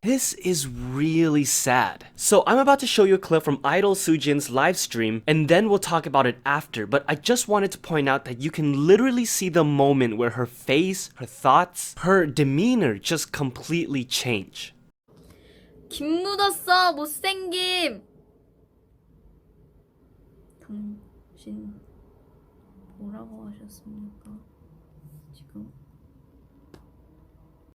This is really sad. So I'm about to show you a clip from I-DLE Soojin's live stream, and then we'll talk about it after, but I just wanted to point out that you can literally see the moment where her face, her thoughts, her demeanor just completely change. 김 묻었어 못생김. 당신 뭐라고 하셨습니까? 지금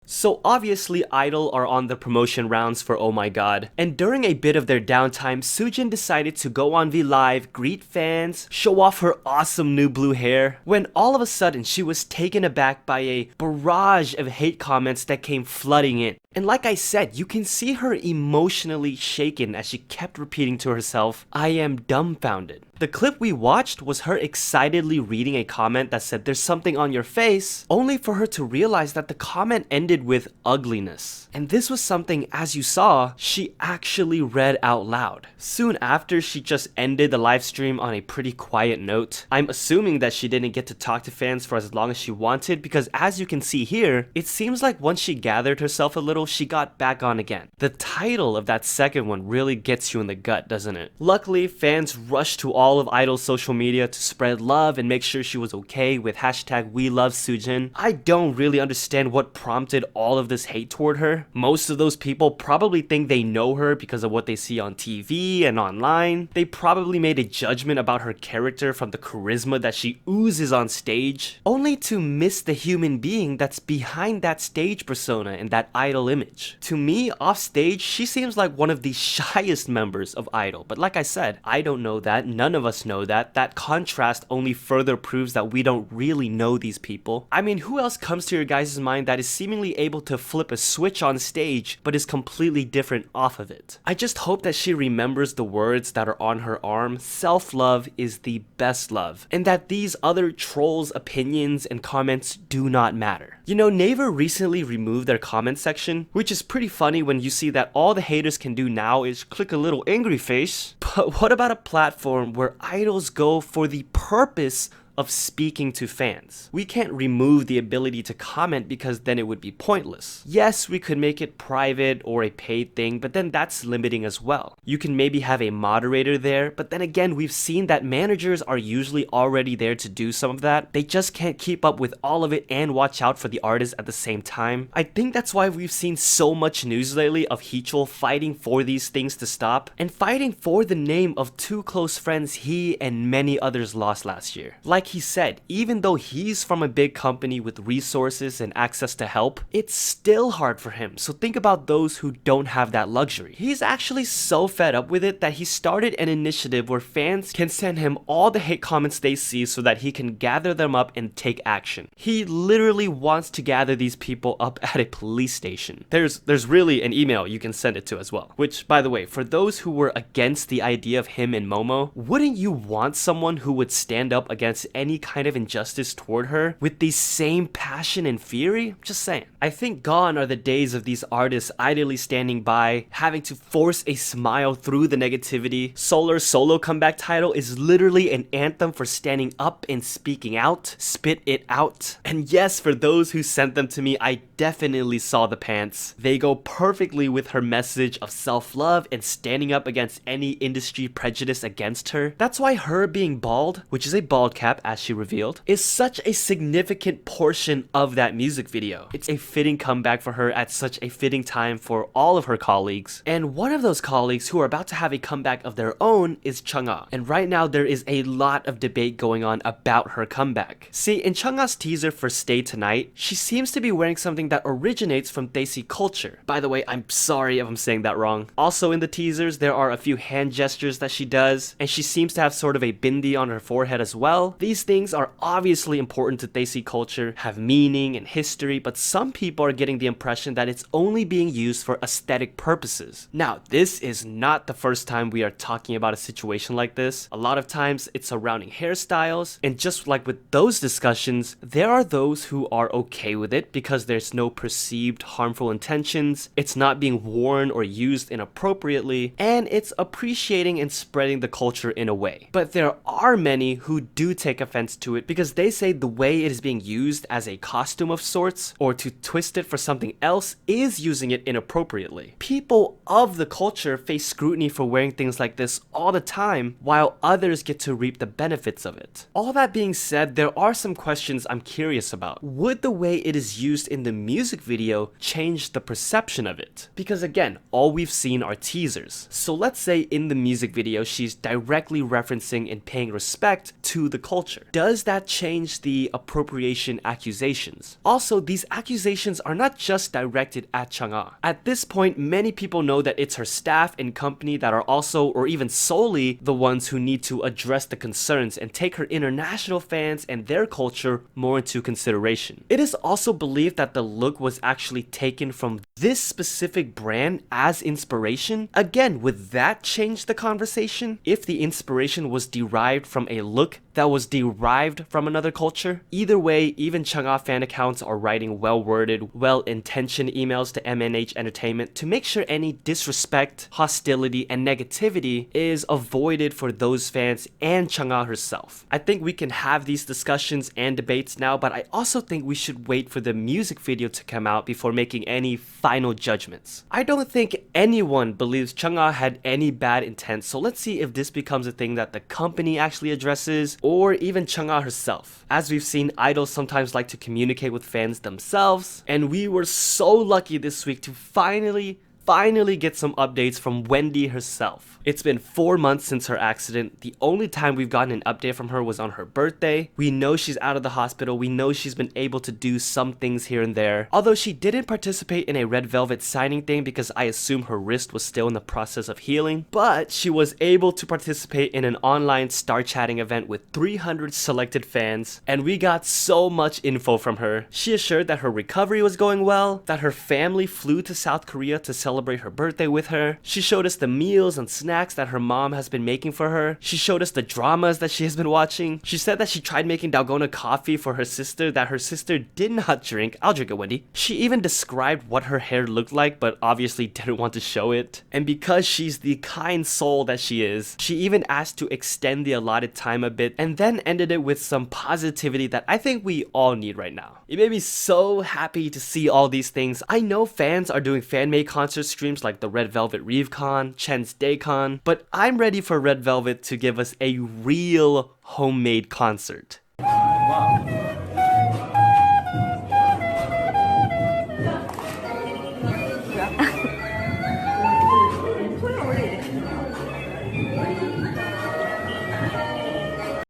So obviously I-DLE are on the promotion rounds for Oh My God, and during a bit of their downtime, Soojin decided to go on V Live, greet fans, show off her awesome new blue hair, when all of a sudden she was taken aback by a barrage of hate comments that came flooding in. And like I said, you can see her emotionally shaken as she kept repeating to herself, "I am dumbfounded." The clip we watched was her excitedly reading a comment that said, "There's something on your face," only for her to realize that the comment ended with ugliness. And this was something, as you saw, she actually read out loud. Soon after, she just ended the live stream on a pretty quiet note. I'm assuming that she didn't get to talk to fans for as long as she wanted, because as you can see here, it seems like once she gathered herself a little, she got back on again. The title of that second one really gets you in the gut, doesn't it? Luckily, fans rushed to all of I-DLE's social media to spread love and make sure she was okay with hashtag #WeLoveSoojin. I don't really understand what prompted all of this hate toward her. Most of those people probably think they know her because of what they see on TV and online. They probably made a judgment about her character from the charisma that she oozes on stage, only to miss the human being that's behind that stage persona and that idol image. To me, off stage, she seems like one of the shyest members of I-DLE, but like I said, I don't know that, none of us know that. That contrast only further proves that we don't really know these people. I mean, who else comes to your guys' mind that is seemingly able to flip a switch on stage, but is completely different off of it? I just hope that she remembers the words that are on her arm, "Self-love is the best love," and that these other trolls' opinions and comments do not matter. You know, Naver recently removed their comment section, which is pretty funny when you see that all the haters can do now is click a little angry face. But what about a platform where idols go for the purpose of speaking to fans? We can't remove the ability to comment because then it would be pointless. Yes, we could make it private or a paid thing, but then that's limiting as well. You can maybe have a moderator there, but then again, we've seen that managers are usually already there to do some of that. They just can't keep up with all of it and watch out for the artists at the same time. I think that's why we've seen so much news lately of Heechul fighting for these things to stop, and fighting for the name of two close friends he and many others lost last year. Like he said, even though he's from a big company with resources and access to help, it's still hard for him. So think about those who don't have that luxury. He's actually so fed up with it that he started an initiative where fans can send him all the hate comments they see so that he can gather them up and take action. He literally wants to gather these people up at a police station. There's really an email you can send it to as well. Which, by the way, for those who were against the idea of him and Momo, wouldn't you want someone who would stand up against any kind of injustice toward her with the same passion and fury? Just saying. I think gone are the days of these artists idly standing by, having to force a smile through the negativity. Solar's solo comeback title is literally an anthem for standing up and speaking out. Spit it out. And yes, for those who sent them to me, I definitely saw the pants. They go perfectly with her message of self-love and standing up against any industry prejudice against her. That's why her being bald, which is a bald cap as she revealed, is such a significant portion of that music video. It's a fitting comeback for her at such a fitting time for all of her colleagues. And one of those colleagues who are about to have a comeback of their own is Chungha. And right now there is a lot of debate going on about her comeback. See, in Chungha's teaser for Stay Tonight, she seems to be wearing something that originates from Desi culture. By the way, I'm sorry if I'm saying that wrong. Also in the teasers, there are a few hand gestures that she does, and she seems to have sort of a bindi on her forehead as well. These things are obviously important to Desi culture, have meaning and history, but some people are getting the impression that it's only being used for aesthetic purposes. Now, this is not the first time we are talking about a situation like this. A lot of times it's surrounding hairstyles, and just like with those discussions, there are those who are okay with it because there's no perceived harmful intentions, it's not being worn or used inappropriately, and it's appreciating and spreading the culture in a way. But there are many who do take offense to it because they say the way it is being used as a costume of sorts or to twist it for something else is using it inappropriately. people of the culture face scrutiny for wearing things like this all the time, while others get to reap the benefits of it. All that being said, there are some questions I'm curious about. Would the way it is used in the music video change the perception of it? Because again, all we've seen are teasers. So let's say in the music video, she's directly referencing and paying respect to the culture. Does that change the appropriation accusations? Also, these accusations are not just directed at Chungha. At this point, many people know that it's her staff and company that are also, or even solely, the ones who need to address the concerns and take her international fans and their culture more into consideration. It is also believed that the look was actually taken from this specific brand as inspiration. Again, would that change the conversation if the inspiration was derived from a look that was derived from another culture? Either way, even Chungha fan accounts are writing well-worded, well-intentioned emails to MNH Entertainment to make sure any disrespect, hostility, and negativity is avoided for those fans and Chungha herself. I think we can have these discussions and debates now, but I also think we should wait for the music video to come out before making any final judgments. I don't think anyone believes Chungha had any bad intent, so let's see if this becomes a thing that the company actually addresses, or even Chungha herself. As we've seen, idols sometimes like to communicate with fans themselves, and we were so lucky this week to finally get some updates from Wendy herself. It's been 4 months since her accident. The only time we've gotten an update from her was on her birthday. We know she's out of the hospital. We know she's been able to do some things here and there. Although she didn't participate in a Red Velvet signing thing because I assume her wrist was still in the process of healing. But she was able to participate in an online star chatting event with 300 selected fans. And we got so much info from her. She assured that her recovery was going well, that her family flew to South Korea to celebrate her birthday with her. She showed us the meals and snacks that her mom has been making for her. She showed us the dramas that she has been watching. She said that she tried making dalgona coffee for her sister that her sister did not drink. I'll drink it, Wendy. She even described what her hair looked like, but obviously didn't want to show it. And because she's the kind soul that she is, she even asked to extend the allotted time a bit and then ended it with some positivity that I think we all need right now. It made me so happy to see all these things. I know fans are doing fan-made concert streams like the Red Velvet ReveCon, Chen's Daycon, but I'm ready for Red Velvet to give us a real homemade concert. Wow.